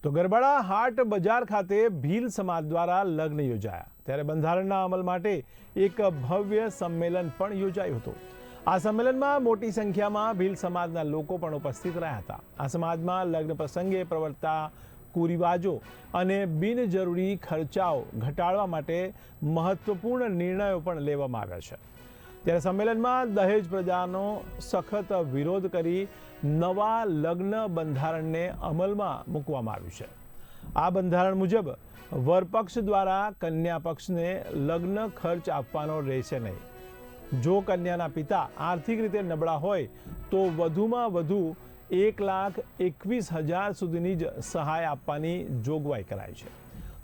તો ગરબાડા હાટ બજાર ખાતે ભીલ સમાજ દ્વારા લગ્ન યોજાયા ત્યારે બંધારણના અમલ માટે એક ભવ્ય સંમેલન પણ યોજાયું હતું। આ સંમેલનમાં મોટી સંખ્યામાં ભીલ સમાજના લોકો પણ ઉપસ્થિત રહ્યા હતા। આ સમાજમાં લગ્ન પ્રસંગે પ્રવર્તતા કુરિવાજો અને બિનજરૂરી ખર્ચાઓ ઘટાડવા માટે મહત્વપૂર્ણ નિર્ણયો પણ લેવામાં આવ્યા છે। ત્યારે સંમેલનમાં દહેજ પ્રજાનો સખત વિરોધ કરી નવા લગ્ન બંધારણને અમલમાં મૂકવામાં આવ્યું છે। આ બંધારણ મુજબ વરપક્ષ દ્વારા કન્યા પક્ષને લગ્ન ખર્ચ આપવાનો રહેશે નહીં। જો કન્યાના પિતા આર્થિક રીતે નબળા હોય તો વધુમાં વધુ 1,21,000 સુધીની જ સહાય આપવાની જોગવાઈ કરાઈ છે।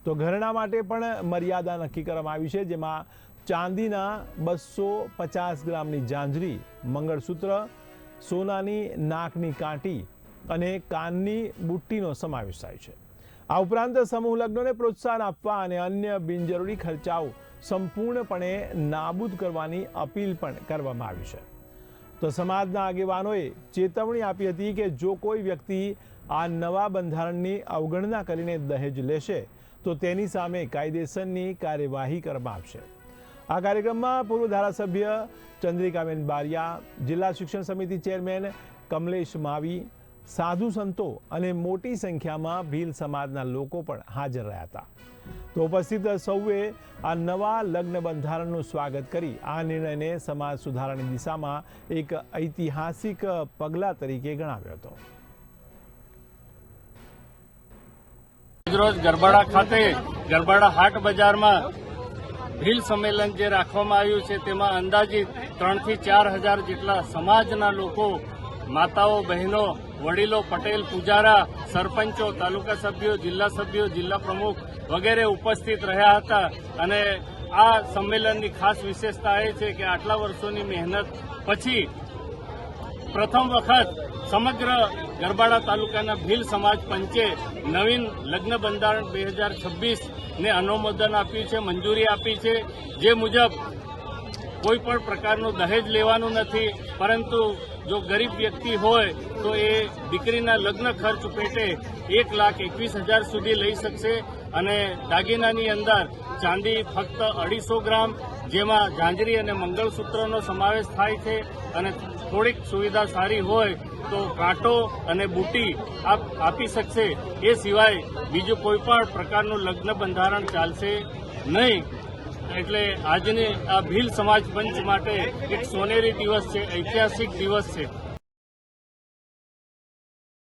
તો ઘરેણા માટે પણ મર્યાદા નક્કી કરવામાં આવી છે, જેમાં ચાંદીના 250 ગ્રામની જાંજરી, મંગળસૂત્ર, સોનાની નાકની કાંટી અને કાનની બુટ્ટીનો સમાવેશ થાય છે। આ ઉપરાંત સમૂહ લગ્નોને પ્રોત્સાહન આપવા અને અન્ય બિનજરૂરી ખર્ચાઓ સંપૂર્ણપણે નાબૂદ કરવાની અપીલ પણ કરવામાં આવી છે। તો સમાજના આગેવાનોએ ચેતવણી આપી હતી કે જો કોઈ વ્યક્તિ આ નવા બંધારણની અવગણના કરીને દહેજ લેશે તો તેની સામે કાયદેસરની કાર્યવાહી કરવામાં આવશે। આ કાર્યક્રમમાં પૂર્વ ધારાસભ્ય ચંદ્રિકાબેન બારિયા, જિલ્લા શિક્ષણ સમિતિ ચેરમેન કમલેશ માવી, સાધુ સંતો અને મોટી સંખ્યામાં ભીલ સમાજના લોકો પણ હાજર રહ્યા હતા। તો ઉપસ્થિત સૌએ આ નવા લગ્ન બંધારણનું સ્વાગત કરી આ નિર્ણયને સમાજ સુધારાની દિશામાં એક ઐતિહાસિક પગલા તરીકે ગણાવ્યો હતો। રોજ ગરબાડા ખાતે ગરબાડા હાટ બજારમાં ભીલ સંમેલન જે રાખવામાં આવ્યું છે તેમાં અંદાજિત 3,000 થી 4,000 જેટલા સમાજના લોકો, માતાઓ, બહેનો, વડીલો, પટેલ, પૂજારા, સરપંચો, તાલુકા સભ્યો, જિલ્લા પ્રમુખ વગેરે ઉપસ્થિત રહ્યા હતા। અને આ સંમેલનની ખાસ વિશેષતા એ છે કે આટલા વર્ષોની મહેનત પછી પ્રથમ વખત સમગ્ર ગરબાડા તાલુકાના ભીલ સમાજ પંચે નવીન લગ્ન બંધારણ 2026 ને અનુમોદન આપ્યું છે, મંજૂરી આપી છે। જે મુજબ કોઈ પણ પ્રકારનું દહેજ લેવાનું નથી, પરંતુ જો ગરીબ વ્યક્તિ હોય તો એ દીકરીના લગ્ન ખર્ચ પેટે 1,21,000 સુધી લઈ શકશે। અને દાગીનાની અંદર ચાંદી ફક્ત 250 ગ્રામ, જેમાં જાંજરી અને મંગળસૂત્રનો સમાવેશ થાય છે, અને થોડીક સુવિધા સારી હોય તો કાંટો અને બુટ્ટી આપી શકશે। એ સિવાય બીજું કોઈ પણ પ્રકારનું લગ્ન બંધારણ ચાલશે નહીં। એટલે આજની આ ભીલ સમાજ પંચ માટે એક સોનેરી દિવસ છે, ઐતિહાસિક દિવસ છે।